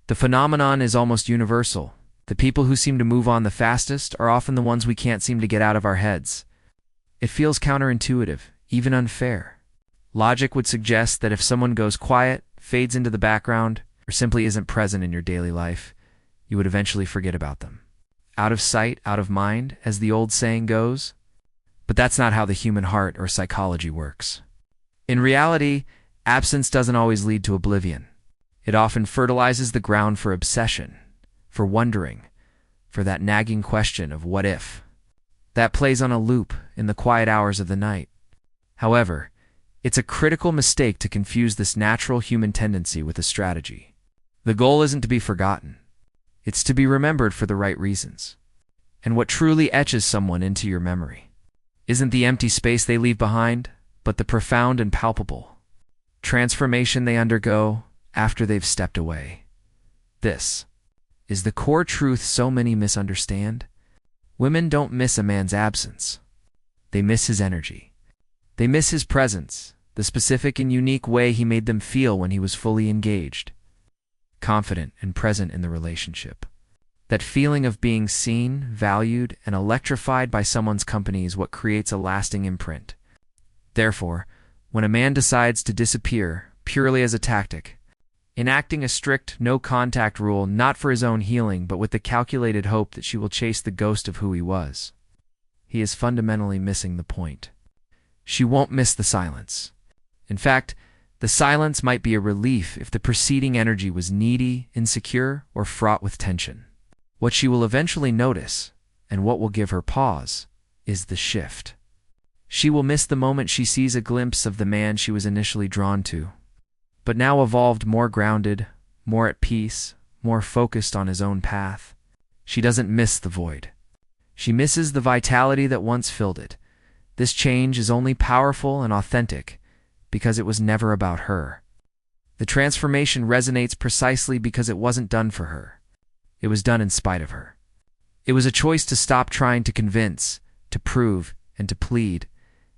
The phenomenon is almost universal. The people who seem to move on the fastest are often the ones we can't seem to get out of our heads. It feels counterintuitive, even unfair. Logic would suggest that if someone goes quiet, fades into the background, or simply isn't present in your daily life, you would eventually forget about them. Out of sight, out of mind, as the old saying goes. But that's not how the human heart or psychology works. In reality, absence doesn't always lead to oblivion. It often fertilizes the ground for obsession, for wondering, for that nagging question of what if. That plays on a loop in the quiet hours of the night. However, it's a critical mistake to confuse this natural human tendency with a strategy. The goal isn't to be forgotten. It's to be remembered for the right reasons. And what truly etches someone into your memory isn't the empty space they leave behind, but the profound and palpable transformation they undergo after they've stepped away. This is the core truth so many misunderstand. Women don't miss a man's absence. They miss his energy. They miss his presence, the specific and unique way he made them feel when he was fully engaged, confident and present in the relationship. That feeling of being seen, valued, and electrified by someone's company is what creates a lasting imprint. Therefore, when a man decides to disappear purely as a tactic, enacting a strict no-contact rule not for his own healing but with the calculated hope that she will chase the ghost of who he was, he is fundamentally missing the point. She won't miss the silence. In fact, the silence might be a relief if the preceding energy was needy, insecure, or fraught with tension. What she will eventually notice, and what will give her pause, is the shift. She will miss the moment she sees a glimpse of the man she was initially drawn to, but now evolved more grounded, more at peace, more focused on his own path. She doesn't miss the void. She misses the vitality that once filled it. This change is only powerful and authentic because it was never about her. The transformation resonates precisely because it wasn't done for her. It was done in spite of her. It was a choice to stop trying to convince, to prove, and to plead,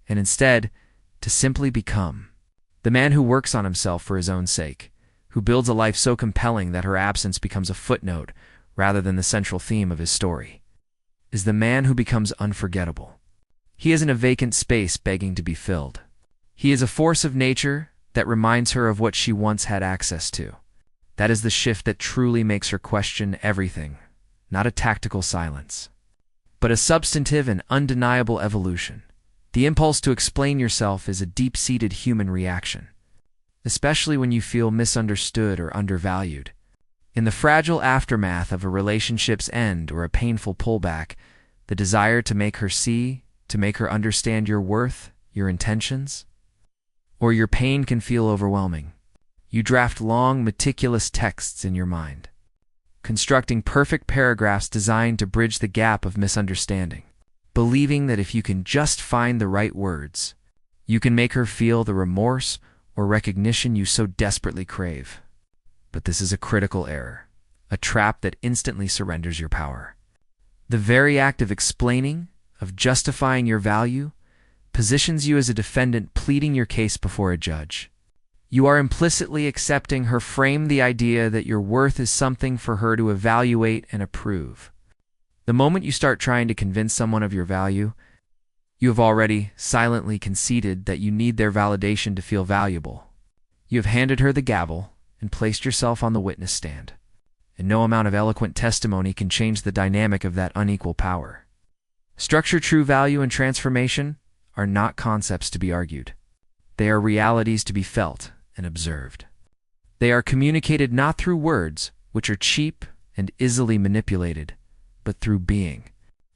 and instead, to simply become. The man who works on himself for his own sake, who builds a life so compelling that her absence becomes a footnote rather than the central theme of his story, is the man who becomes unforgettable. He isn't a vacant space begging to be filled. He is a force of nature that reminds her of what she once had access to. That is the shift that truly makes her question everything, not a tactical silence, but a substantive and undeniable evolution. The impulse to explain yourself is a deep-seated human reaction, especially when you feel misunderstood or undervalued. In the fragile aftermath of a relationship's end or a painful pullback, the desire to make her see, to make her understand your worth, your intentions, or your pain can feel overwhelming. You draft long, meticulous texts in your mind, constructing perfect paragraphs designed to bridge the gap of misunderstanding, believing that if you can just find the right words, you can make her feel the remorse or recognition you so desperately crave. But this is a critical error, a trap that instantly surrenders your power. The very act of explaining, of justifying your value, positions you as a defendant pleading your case before a judge. You are implicitly accepting her frame the idea that your worth is something for her to evaluate and approve. The moment you start trying to convince someone of your value, you have already silently conceded that you need their validation to feel valuable. You have handed her the gavel and placed yourself on the witness stand, and no amount of eloquent testimony can change the dynamic of that unequal power. Structure, true value, and transformation are not concepts to be argued. They are realities to be felt and observed. They are communicated not through words, which are cheap and easily manipulated, but through being.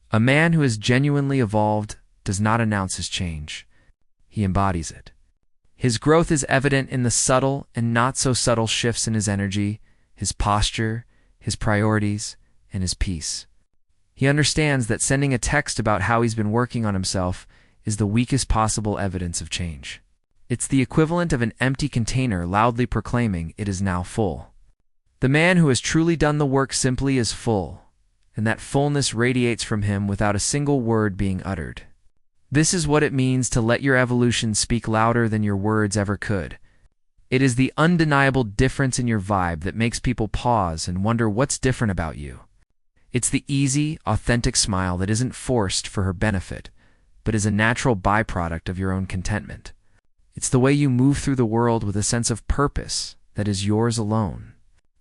A man who has genuinely evolved does not announce his change. He embodies it. His growth is evident in the subtle and not so subtle shifts in his energy, his posture, his priorities, and his peace. He understands that sending a text about how he's been working on himself is the weakest possible evidence of change. It's the equivalent of an empty container loudly proclaiming it is now full. The man who has truly done the work simply is full, and that fullness radiates from him without a single word being uttered. This is what it means to let your evolution speak louder than your words ever could. It is the undeniable difference in your vibe that makes people pause and wonder what's different about you. It's the easy, authentic smile that isn't forced for her benefit, but is a natural byproduct of your own contentment. It's the way you move through the world with a sense of purpose that is yours alone,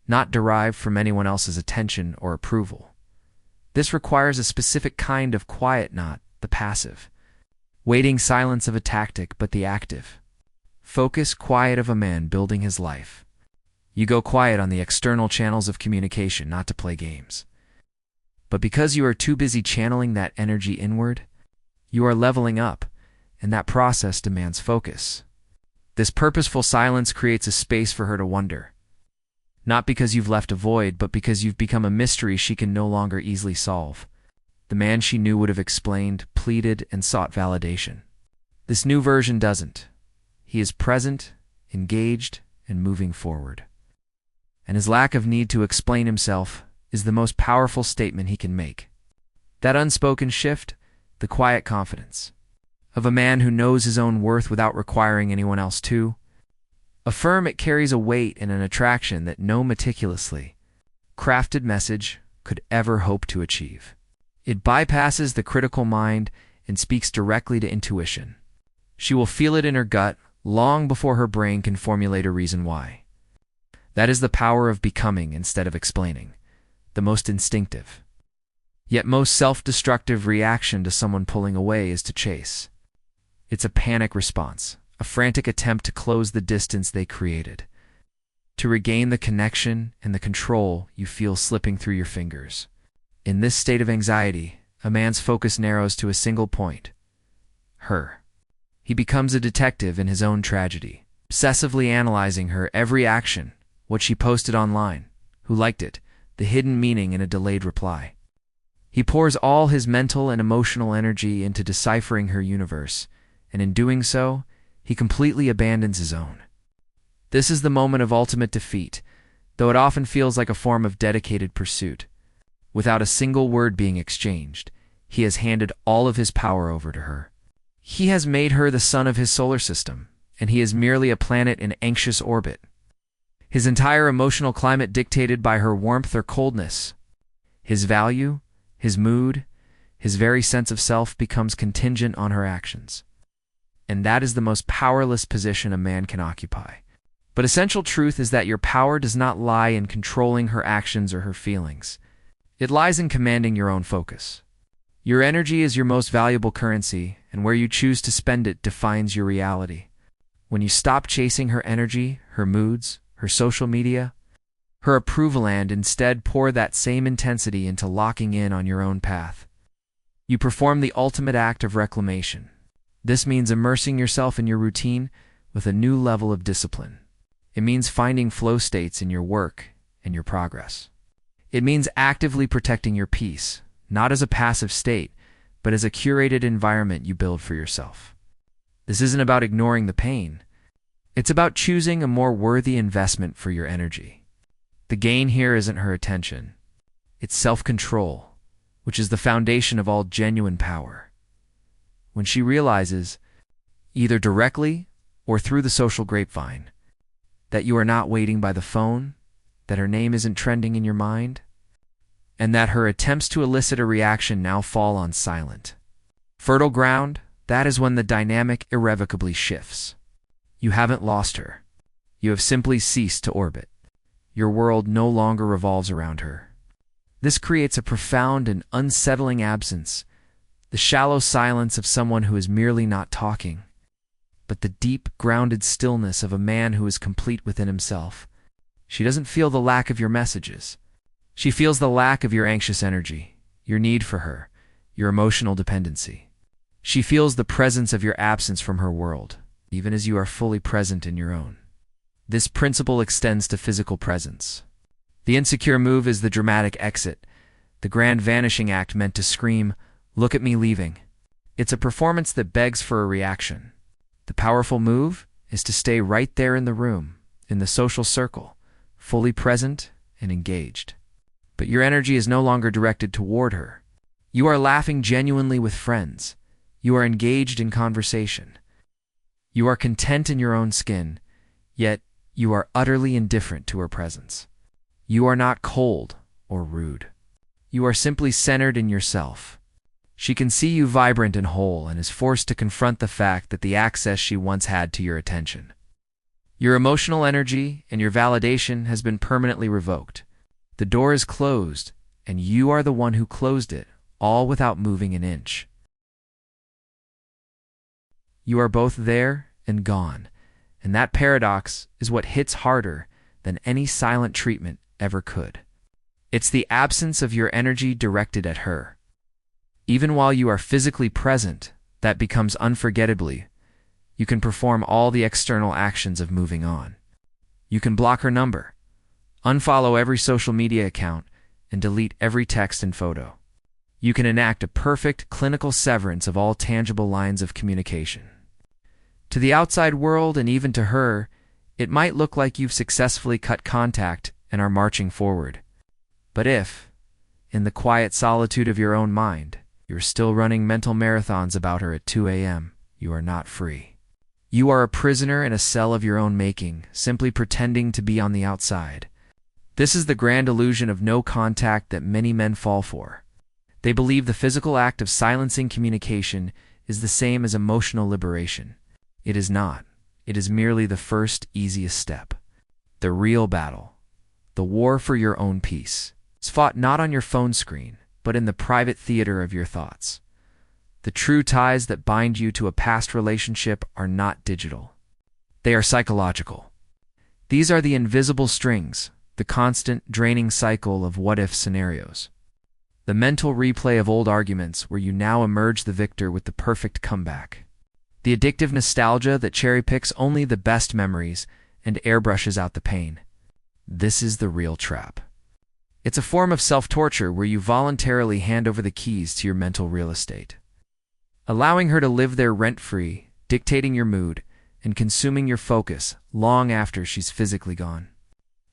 not derived from anyone else's attention or approval. This requires a specific kind of quiet, not the passive. Waiting silence of a tactic, but the active. Focus quiet of a man building his life. You go quiet on the external channels of communication, not to play games. But because you are too busy channeling that energy inward, you are leveling up, and that process demands focus. This purposeful silence creates a space for her to wonder. Not because you've left a void, but because you've become a mystery she can no longer easily solve. The man she knew would have explained, pleaded, and sought validation. This new version doesn't. He is present, engaged, and moving forward. And his lack of need to explain himself is the most powerful statement he can make. That unspoken shift, the quiet confidence of a man who knows his own worth without requiring anyone else to. Affirm it carries a weight and an attraction that no meticulously crafted message could ever hope to achieve. It bypasses the critical mind and speaks directly to intuition. She will feel it in her gut long before her brain can formulate a reason why. That is the power of becoming instead of explaining, the most instinctive, yet most self-destructive reaction to someone pulling away is to chase. It's a panic response, a frantic attempt to close the distance they created, to regain the connection and the control you feel slipping through your fingers. In this state of anxiety, a man's focus narrows to a single point: her. He becomes a detective in his own tragedy, obsessively analyzing her every action, what she posted online, who liked it, the hidden meaning in a delayed reply. He pours all his mental and emotional energy into deciphering her universe, and in doing so, he completely abandons his own. This is the moment of ultimate defeat, though it often feels like a form of dedicated pursuit. Without a single word being exchanged, he has handed all of his power over to her. He has made her the sun of his solar system, and he is merely a planet in anxious orbit. His entire emotional climate dictated by her warmth or coldness. His value, his mood, his very sense of self becomes contingent on her actions. And that is the most powerless position a man can occupy. But essential truth is that your power does not lie in controlling her actions or her feelings. It lies in commanding your own focus. Your energy is your most valuable currency, and where you choose to spend it defines your reality. When you stop chasing her energy, her moods, her social media, her approval, and instead pour that same intensity into locking in on your own path, you perform the ultimate act of reclamation. This means immersing yourself in your routine with a new level of discipline. It means finding flow states in your work and your progress. It means actively protecting your peace, not as a passive state, but as a curated environment you build for yourself. This isn't about ignoring the pain. It's about choosing a more worthy investment for your energy. The gain here isn't her attention. It's self-control, which is the foundation of all genuine power. When she realizes, either directly or through the social grapevine, that you are not waiting by the phone, that her name isn't trending in your mind, and that her attempts to elicit a reaction now fall on silent, fertile ground, that is when the dynamic irrevocably shifts. You haven't lost her. You have simply ceased to orbit. Your world no longer revolves around her. This creates a profound and unsettling absence, the shallow silence of someone who is merely not talking, but the deep, grounded stillness of a man who is complete within himself. She doesn't feel the lack of your messages. She feels the lack of your anxious energy, your need for her, your emotional dependency. She feels the presence of your absence from her world, even as you are fully present in your own. This principle extends to physical presence. The insecure move is the dramatic exit, the grand vanishing act meant to scream, "Look at me leaving." It's a performance that begs for a reaction. The powerful move is to stay right there in the room, in the social circle, fully present and engaged. But your energy is no longer directed toward her. You are laughing genuinely with friends. You are engaged in conversation. You are content in your own skin, yet You are utterly indifferent to her presence. You are not cold or rude. You are simply centered in yourself. She can see you vibrant and whole and is forced to confront the fact that the access she once had to your attention. Your emotional energy and your validation has been permanently revoked. The door is closed, and you are the one who closed it, all without moving an inch. You are both there and gone, and that paradox is what hits harder than any silent treatment ever could. It's the absence of your energy directed at her. Even while you are physically present, that becomes unforgettably. You can perform all the external actions of moving on. You can block her number, unfollow every social media account, and delete every text and photo. You can enact a perfect clinical severance of all tangible lines of communication. To the outside world and even to her, it might look like you've successfully cut contact and are marching forward. But if, in the quiet solitude of your own mind, you're still running mental marathons about her at 2 a.m., you are not free. You are a prisoner in a cell of your own making, simply pretending to be on the outside. This is the grand illusion of no contact that many men fall for. They believe the physical act of silencing communication is the same as emotional liberation. It is not. It is merely the first, easiest step. The real battle, the war for your own peace, is fought not on your phone screen, but in the private theater of your thoughts. The true ties that bind you to a past relationship are not digital. They are psychological. These are the invisible strings, the constant, draining cycle of what-if scenarios. The mental replay of old arguments where you now emerge the victor with the perfect comeback. The addictive nostalgia that cherry-picks only the best memories and airbrushes out the pain. This is the real trap. It's a form of self-torture where you voluntarily hand over the keys to your mental real estate, allowing her to live there rent-free, dictating your mood, and consuming your focus long after she's physically gone.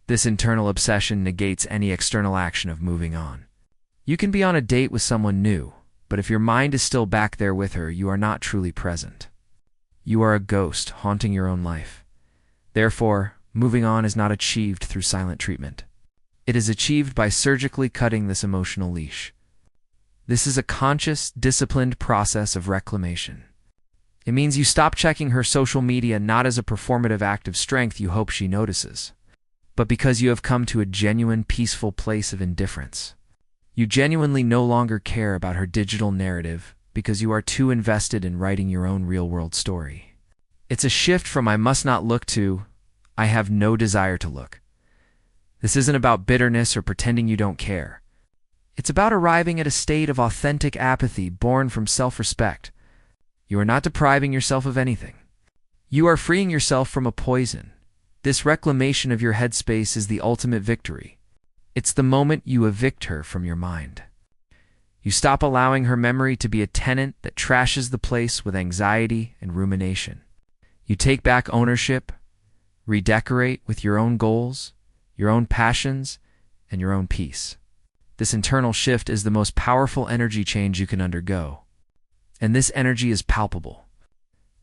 This internal obsession negates any external action of moving on. You can be on a date with someone new, but if your mind is still back there with her, you are not truly present. You are a ghost haunting your own life. Therefore, moving on is not achieved through silent treatment. It is achieved by surgically cutting this emotional leash. This is a conscious, disciplined process of reclamation. It means you stop checking her social media not as a performative act of strength you hope she notices, but because you have come to a genuine, peaceful place of indifference. You genuinely no longer care about her digital narrative because you are too invested in writing your own real-world story. It's a shift from "I must not look" to "I have no desire to look." This isn't about bitterness or pretending you don't care. It's about arriving at a state of authentic apathy born from self-respect. You are not depriving yourself of anything. You are freeing yourself from a poison. This reclamation of your headspace is the ultimate victory. It's the moment you evict her from your mind. You stop allowing her memory to be a tenant that trashes the place with anxiety and rumination. You take back ownership, redecorate with your own goals, your own passions, and your own peace. This internal shift is the most powerful energy change you can undergo. And this energy is palpable.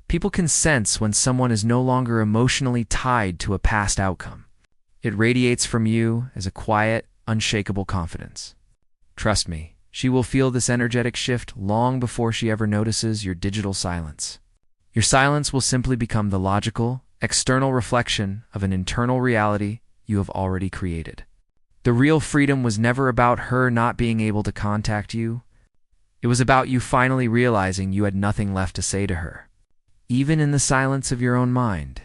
People can sense when someone is no longer emotionally tied to a past outcome. It radiates from you as a quiet, unshakable confidence. Trust me, she will feel this energetic shift long before she ever notices your digital silence. Your silence will simply become the logical, external reflection of an internal reality you have already created. The real freedom was never about her not being able to contact you. It was about you finally realizing you had nothing left to say to her. Even in the silence of your own mind,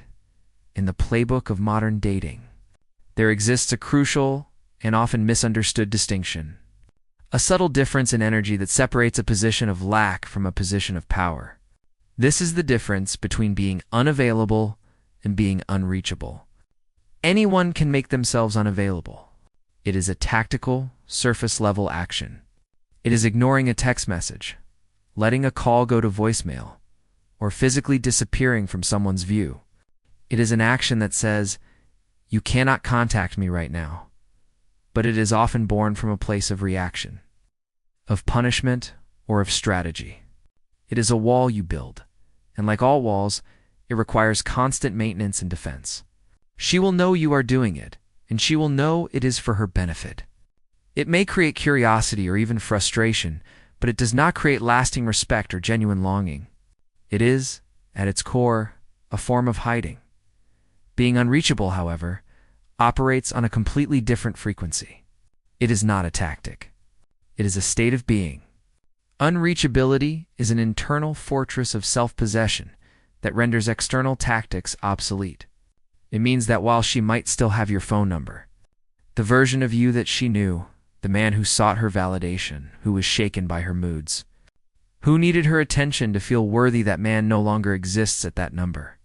in the playbook of modern dating, there exists a crucial and often misunderstood distinction. A subtle difference in energy that separates a position of lack from a position of power. This is the difference between being unavailable and being unreachable. Anyone can make themselves unavailable. It is a tactical, surface-level action. It is ignoring a text message, letting a call go to voicemail, or physically disappearing from someone's view. It is an action that says, "You cannot contact me right now," but it is often born from a place of reaction, of punishment, or of strategy. It is a wall you build, and like all walls, it requires constant maintenance and defense. She will know you are doing it, and she will know it is for her benefit. It may create curiosity or even frustration, but it does not create lasting respect or genuine longing. It is, at its core, a form of hiding. Being unreachable, however, operates on a completely different frequency. It is not a tactic. It is a state of being. Unreachability is an internal fortress of self-possession that renders external tactics obsolete. It means that while she might still have your phone number, the version of you that she knew, the man who sought her validation, who was shaken by her moods, who needed her attention to feel worthy, that man no longer exists at that number.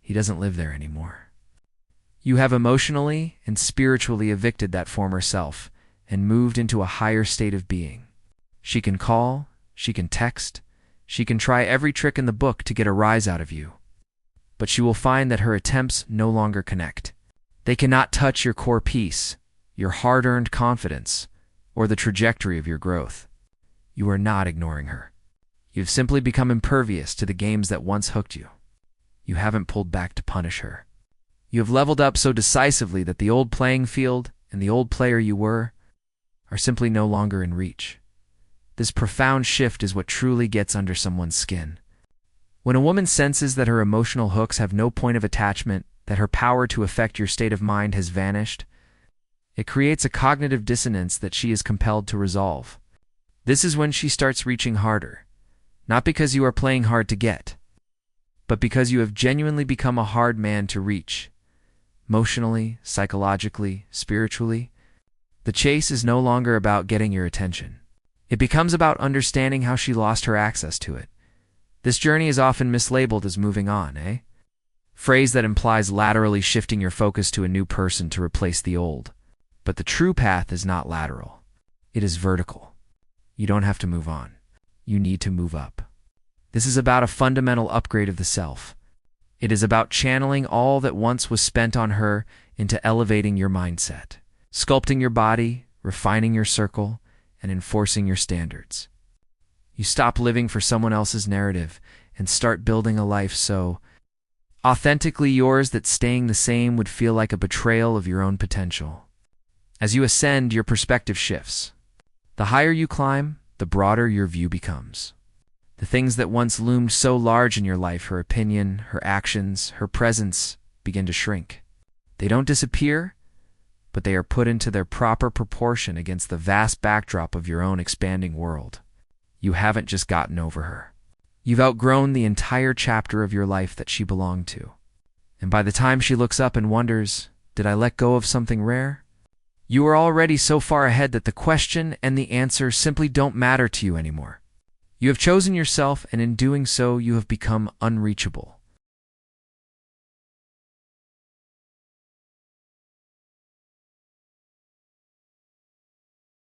He doesn't live there anymore. You have emotionally and spiritually evicted that former self and moved into a higher state of being. She can call, she can text, she can try every trick in the book to get a rise out of you. But she will find that her attempts no longer connect. They cannot touch your core peace, your hard-earned confidence, or the trajectory of your growth. You are not ignoring her. You've simply become impervious to the games that once hooked you. You haven't pulled back to punish her. You have leveled up so decisively that the old playing field and the old player you were are simply no longer in reach. This profound shift is what truly gets under someone's skin. When a woman senses that her emotional hooks have no point of attachment, that her power to affect your state of mind has vanished, it creates a cognitive dissonance that she is compelled to resolve. This is when she starts reaching harder, not because you are playing hard to get, but because you have genuinely become a hard man to reach. Emotionally, psychologically, spiritually, the chase is no longer about getting your attention. It becomes about understanding how she lost her access to it. This journey is often mislabeled as moving on, phrase that implies laterally shifting your focus to a new person to replace the old. But the true path is not lateral. It is vertical. You don't have to move on. You need to move up. This is about a fundamental upgrade of the self. It is about channeling all that once was spent on her into elevating your mindset, sculpting your body, refining your circle, and enforcing your standards. You stop living for someone else's narrative and start building a life so authentically yours that staying the same would feel like a betrayal of your own potential. As you ascend, your perspective shifts. The higher you climb, the broader your view becomes. The things that once loomed so large in your life, her opinion, her actions, her presence, begin to shrink. They don't disappear, but they are put into their proper proportion against the vast backdrop of your own expanding world. You haven't just gotten over her. You've outgrown the entire chapter of your life that she belonged to. And by the time she looks up and wonders, did I let go of something rare? You are already so far ahead that the question and the answer simply don't matter to you anymore. You have chosen yourself, and in doing so, you have become unreachable.